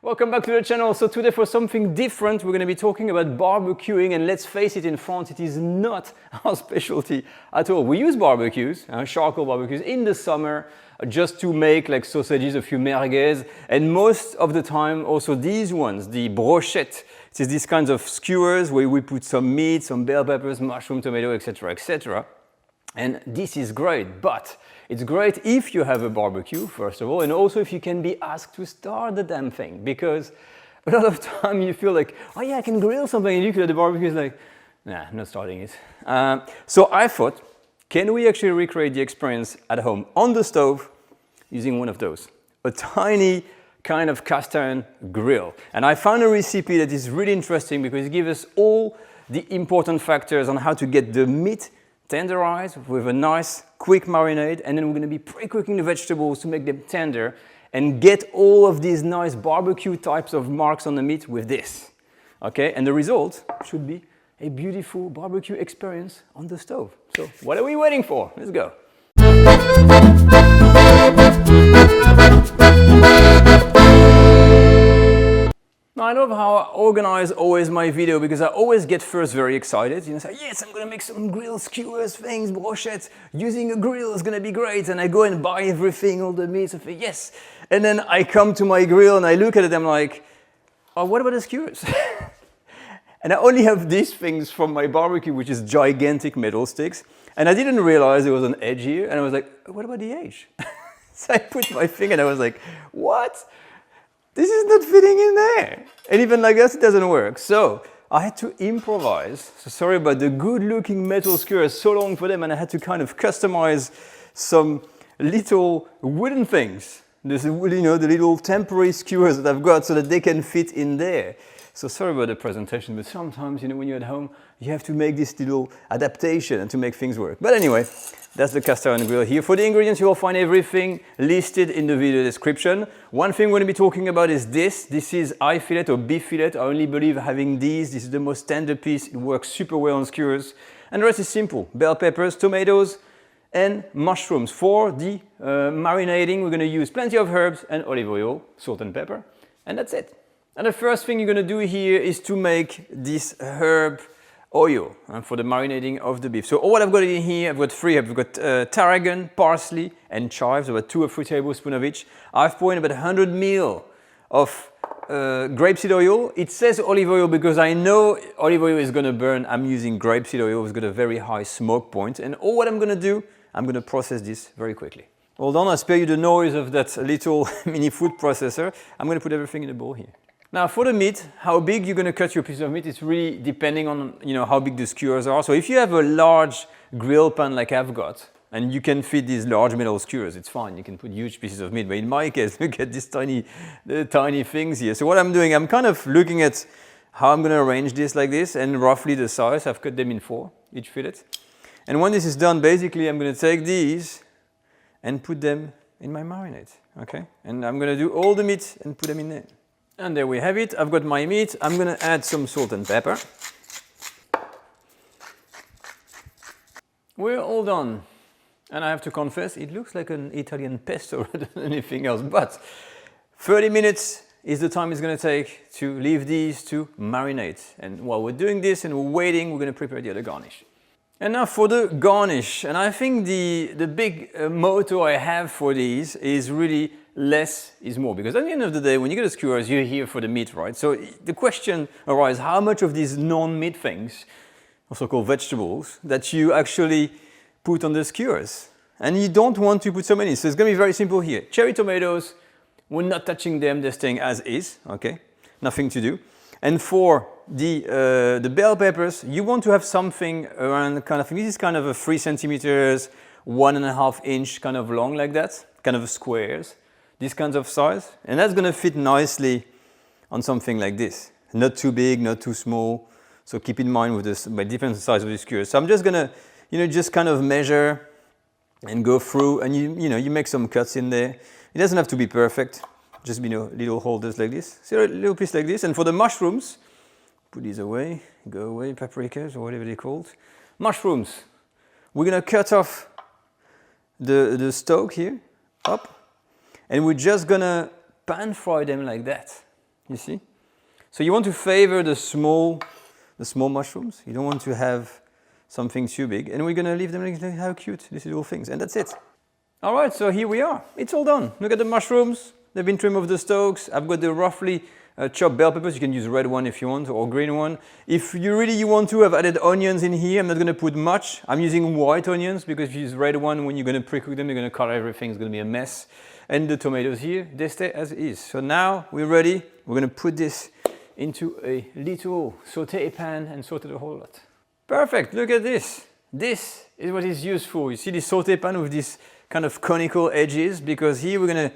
Welcome back to the channel. So today for something different, we're going to be talking about barbecuing, and let's face it, in France it is not our specialty at all. We use barbecues, charcoal barbecues in the summer just to make like sausages, a few merguez, and most of the time also these ones, the brochettes. It is these kinds of skewers where we put some meat, some bell peppers, mushroom, tomato, etc., etc. And this is great, but it's great if you have a barbecue, first of all, and also if you can be asked to start the damn thing, because a lot of time you feel like, oh yeah, I can grill something, and you look at the barbecue, it's like, nah, I'm not starting it. So I thought, can we actually recreate the experience at home on the stove using one of those? A tiny kind of cast iron grill. And I found a recipe that is really interesting because it gives us all the important factors on how to get the meat tenderized with a nice quick marinade, and then we're going to be pre-cooking the vegetables to make them tender and get all of these nice barbecue types of marks on the meat with this. Okay, and the result should be a beautiful barbecue experience on the stove. So what are we waiting for? Let's go. Now, I love how I organize always my video because I always get first very excited. You know, say, yes, I'm gonna make some grilled skewers, things, brochettes. Using a grill is gonna be great. And I go and buy everything, all the meats, I think, yes. And then I come to my grill and I look at it, I'm like, oh, what about the skewers? And I only have these things from my barbecue, which is gigantic metal sticks. And I didn't realize there was an edge here. And I was like, what about the edge? So I put my finger and I was like, what? This is not fitting in there. And even like this, it doesn't work. So I had to improvise. So sorry about the good looking metal skewers, so long for them. And I had to kind of customize some little wooden things. This, you know, the little temporary skewers that I've got so that they can fit in there. So sorry about the presentation, but sometimes, you know, when you're at home, you have to make this little adaptation and to make things work. But anyway, that's the cast iron grill here. For the ingredients, you will find everything listed in the video description. One thing we're going to be talking about is this. This is eye fillet or beef fillet. I only believe having these. This is the most tender piece. It works super well on skewers. And the rest is simple. Bell peppers, tomatoes, and mushrooms. For the marinating, we're going to use plenty of herbs and olive oil, salt and pepper. And that's it. And the first thing you're going to do here is to make this herb oil for the marinating of the beef. So what I've got in here, I've got three. I've got tarragon, parsley, and chives, about 2 or 3 tablespoons of each. I've poured in about 100 ml of grapeseed oil. It says olive oil because I know olive oil is going to burn. I'm using grapeseed oil. It's got a very high smoke point. And all what I'm going to do, I'm going to process this very quickly. Hold on, I'll spare you the noise of that little mini food processor. I'm going to put everything in a bowl here. Now for the meat, how big you're going to cut your piece of meat, it's really depending on, you know, how big the skewers are. So if you have a large grill pan like I've got, and you can fit these large metal skewers, it's fine. You can put huge pieces of meat. But in my case, look at these tiny things here. So what I'm doing, I'm kind of looking at how I'm going to arrange this like this, and roughly the size. I've cut them in 4, each fillet. And when this is done, basically I'm going to take these and put them in my marinade. Okay? And I'm going to do all the meat and put them in there. And there we have it. I've got my meat. I'm going to add some salt and pepper. We're all done. And I have to confess, it looks like an Italian pesto rather than anything else. But 30 minutes is the time it's going to take to leave these to marinate. And while we're doing this and we're waiting, we're going to prepare the other garnish. And now for the garnish. And I think the big motto I have for these is really less is more, because at the end of the day, when you get a skewers, you're here for the meat, right? So the question arises, how much of these non-meat things, also called vegetables, that you actually put on the skewers? And you don't want to put so many, so it's going to be very simple here. Cherry tomatoes, we're not touching them, they're staying as is, okay? Nothing to do. And for the bell peppers, you want to have something around kind of, this is kind of a 3 centimeters, 1.5 inch kind of long like that, kind of squares. These kinds of size, and that's going to fit nicely on something like this. Not too big, not too small. So keep in mind with this, by different size of the skewers. So I'm just going to, you know, just kind of measure and go through, and you make some cuts in there. It doesn't have to be perfect. Just, you know, little holders like this. See a little piece like this. And for the mushrooms, put these away, go away, paprikas or whatever they're called. Mushrooms. We're going to cut off the stalk here, up. And we're just gonna pan fry them like that. You see? So you want to favor the small mushrooms. You don't want to have something too big. And we're gonna leave them like how cute these little things. And that's it. All right, so here we are. It's all done. Look at the mushrooms. They've been trimmed off the stalks. I've got the roughly chopped bell peppers. You can use red one if you want, or green one. If you really want to, I've added onions in here. I'm not gonna put much. I'm using white onions because if you use red one, when you're gonna pre-cook them, you're gonna color everything. It's gonna be a mess. And the tomatoes here, they stay as is. So now we're ready. We're gonna put this into a little sauté pan and saute the whole lot. Perfect, look at this. This is what it's used for. You see this sauté pan with this kind of conical edges, because here we're gonna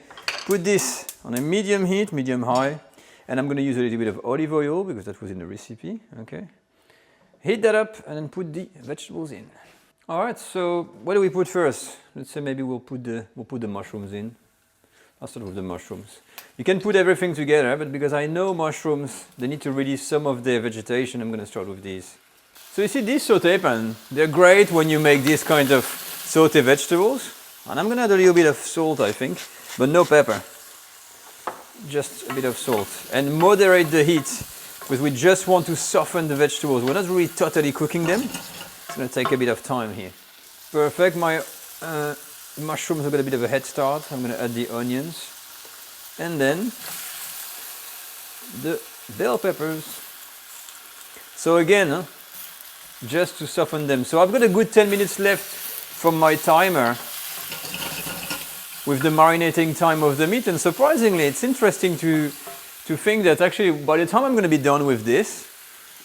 put this on a medium heat, medium high, and I'm gonna use a little bit of olive oil because that was in the recipe, okay? Heat that up and then put the vegetables in. All right, so what do we put first? Let's say maybe we'll put the mushrooms in. I'll start with the mushrooms. You can put everything together, but because I know mushrooms, they need to release some of their vegetation, I'm gonna start with these. So you see these sauté pan, they're great when you make this kind of sauté vegetables. And I'm gonna add a little bit of salt, I think, but no pepper. Just a bit of salt. And moderate the heat, because we just want to soften the vegetables. We're not really totally cooking them. It's gonna take a bit of time here. Perfect, my mushrooms have got a bit of a head start. I'm gonna add the onions. And then the bell peppers. So again, just to soften them. So I've got a good 10 minutes left from my timer with the marinating time of the meat, and surprisingly it's interesting to think that actually by the time I'm going to be done with this,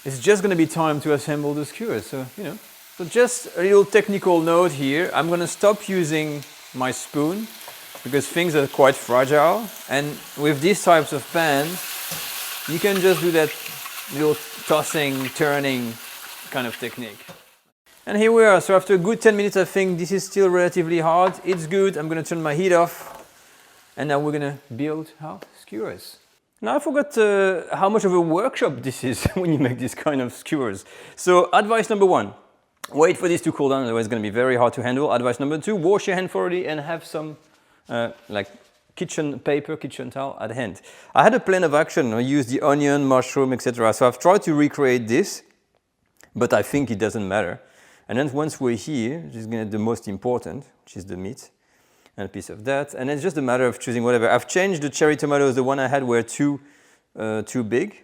it's just going to be time to assemble the skewers. So, you know, so just a little technical note here, I'm going to stop using my spoon because things are quite fragile, and with these types of pans you can just do that little tossing, turning kind of technique. And here we are. So after a good 10 minutes, I think this is still relatively hard. It's good. I'm going to turn my heat off. And now we're going to build our skewers. Now I forgot how much of a workshop this is when you make this kind of skewers. So advice number 1, wait for this to cool down, otherwise it's going to be very hard to handle. Advice number 2, wash your hand thoroughly and have some like kitchen paper, kitchen towel at hand. I had a plan of action. I used the onion, mushroom, etc. So I've tried to recreate this, but I think it doesn't matter. And then once we're here, which is going to be the most important, which is the meat, and a piece of that. And it's just a matter of choosing whatever. I've changed the cherry tomatoes. The one I had were too big.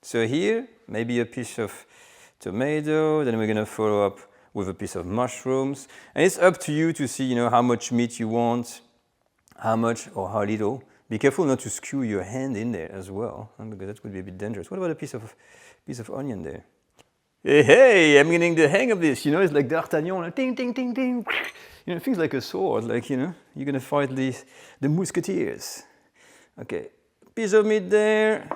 So here, maybe a piece of tomato. Then we're going to follow up with a piece of mushrooms. And it's up to you to see, you know, how much meat you want, how much or how little. Be careful not to skew your hand in there as well, because that would be a bit dangerous. What about a piece of onion there? Hey, I'm getting the hang of this, you know, it's like D'Artagnan, like ding, ding, ding, ding. You know, it feels like a sword, like, you know, you're gonna fight the musketeers. Okay, piece of meat there,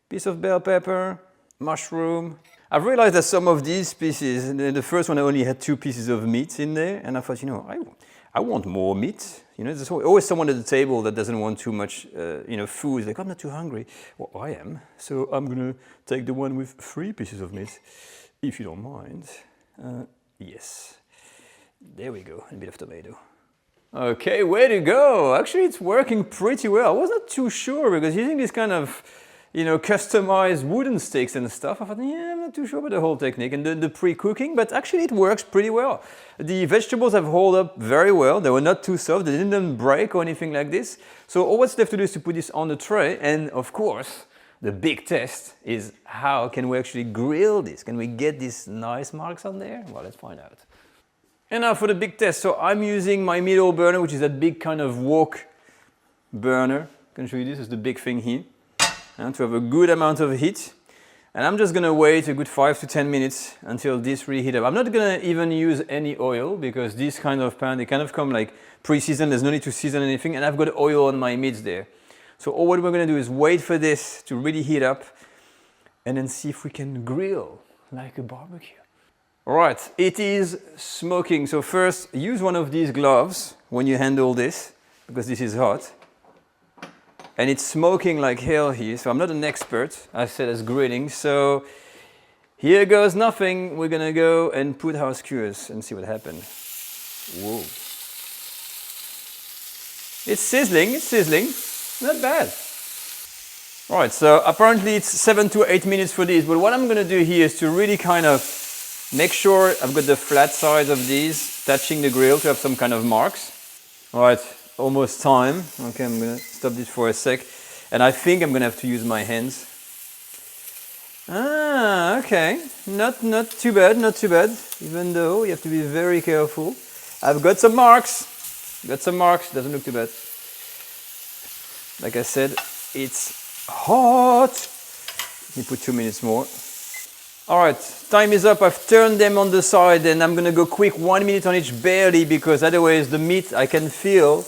piece of bell pepper, mushroom. I've realized that some of these pieces, the first one I only had 2 pieces of meat in there, and I thought, you know, I want more meat. You know, there's always someone at the table that doesn't want too much, you know, food. Like, I'm not too hungry. Well, I am. So I'm going to take the one with 3 pieces of meat, if you don't mind. Yes. There we go. A bit of tomato. Okay, way to go. Actually, it's working pretty well. I was not too sure because using this kind of, you know, customized wooden sticks and stuff, I thought, yeah, I'm not too sure about the whole technique and the pre-cooking, but actually it works pretty well. The vegetables have held up very well. They were not too soft. They didn't break or anything like this. So all what's left to do is to put this on the tray. And of course, the big test is how can we actually grill this? Can we get these nice marks on there? Well, let's find out. And now for the big test. So I'm using my middle burner, which is that big kind of wok burner. I can show you this is the big thing here. And to have a good amount of heat. And I'm just gonna wait a good 5 to 10 minutes until this really heat up. I'm not gonna even use any oil because this kind of pan, they kind of come like pre-seasoned. There's no need to season anything, and I've got oil on my meats there. So all what we're gonna do is wait for this to really heat up and then see if we can grill like a barbecue. All right, it is smoking. So first, use one of these gloves when you handle this because this is hot. And it's smoking like hell here, so I'm not an expert, I said as grilling. So here goes nothing. We're gonna go and put our skewers and see what happens. Whoa. It's sizzling, not bad. All right, so apparently it's 7 to 8 minutes for this, but what I'm gonna do here is to really kind of make sure I've got the flat sides of these touching the grill to have some kind of marks. All right, almost time. Okay, I'm gonna stop this for a sec. And I think I'm gonna have to use my hands. Ah, okay, not too bad, not too bad. Even though you have to be very careful. I've got some marks, doesn't look too bad. Like I said, it's hot. Let me put 2 minutes more. All right, time is up. I've turned them on the side and I'm gonna go quick 1 minute on each, barely, because otherwise the meat, I can feel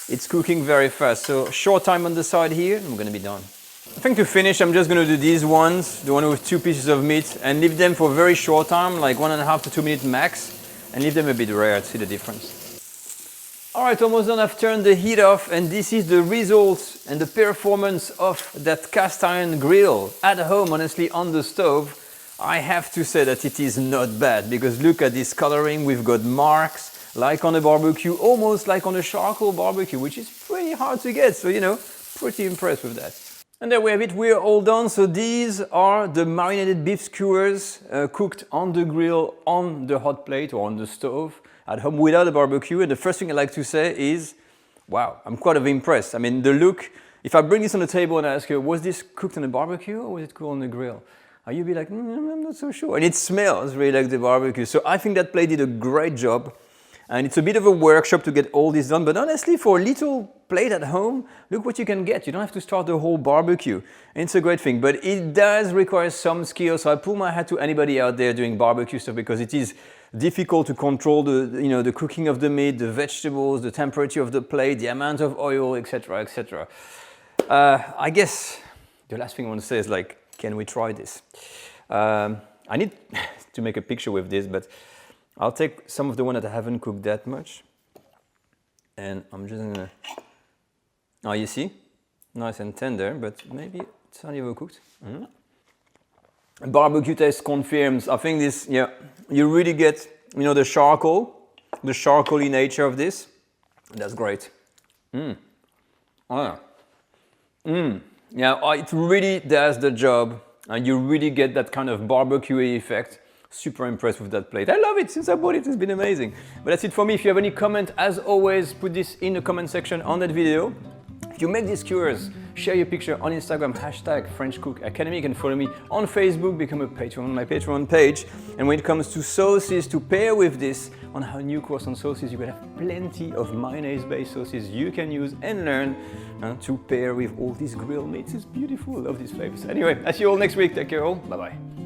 it's cooking very fast. So short time on the side here, I'm gonna be done. I think to finish, I'm just gonna do these ones, the one with 2 pieces of meat, and leave them for a very short time, like 1.5 to 2 minutes max, and leave them a bit rare to see the difference. All right, almost done. I've turned the heat off, and this is the results and the performance of that cast iron grill at home, honestly, on the stove. I have to say that it is not bad, because look at this coloring. We've got marks, like on a barbecue, almost like on a charcoal barbecue, which is pretty hard to get. So, you know, pretty impressed with that. And there we have it, we're all done. So these are the marinated beef skewers cooked on the grill, on the hot plate or on the stove at home without a barbecue. And the first thing I like to say is, wow, I'm quite impressed. I mean, the look, if I bring this on the table and I ask you, was this cooked on a barbecue or was it cooked on the grill? You'd be like, I'm not so sure. And it smells really like the barbecue. So I think that plate did a great job. And it's a bit of a workshop to get all this done, but honestly, for a little plate at home, look what you can get. You don't have to start the whole barbecue. And it's a great thing, but it does require some skill. So I pull my hat to anybody out there doing barbecue stuff, because it is difficult to control the cooking of the meat, the vegetables, the temperature of the plate, the amount of oil, etc., etc. I guess the last thing I want to say is, like, can we try this? I need to make a picture with this, but I'll take some of the one that I haven't cooked that much, and I'm just gonna, oh, you see, nice and tender, but maybe it's slightly overcooked. Barbecue taste confirms. I think this, yeah, you really get, the charcoaly nature of this. That's great. Yeah, it really does the job, and you really get that kind of barbecue effect. Super impressed with that plate. I love it. Since I bought it, it's been amazing. But that's it for me. If you have any comment, as always, put this in the comment section on that video. If you make these skewers, share your picture on Instagram, #FrenchCookAcademy. You can follow me on Facebook, become a patron on my Patreon page. And when it comes to sauces to pair with this, on our new course on sauces, you will have plenty of mayonnaise-based sauces you can use and learn to pair with all these grilled meats. It's beautiful. I love these flavors. Anyway, I'll see you all next week. Take care all. Bye-bye.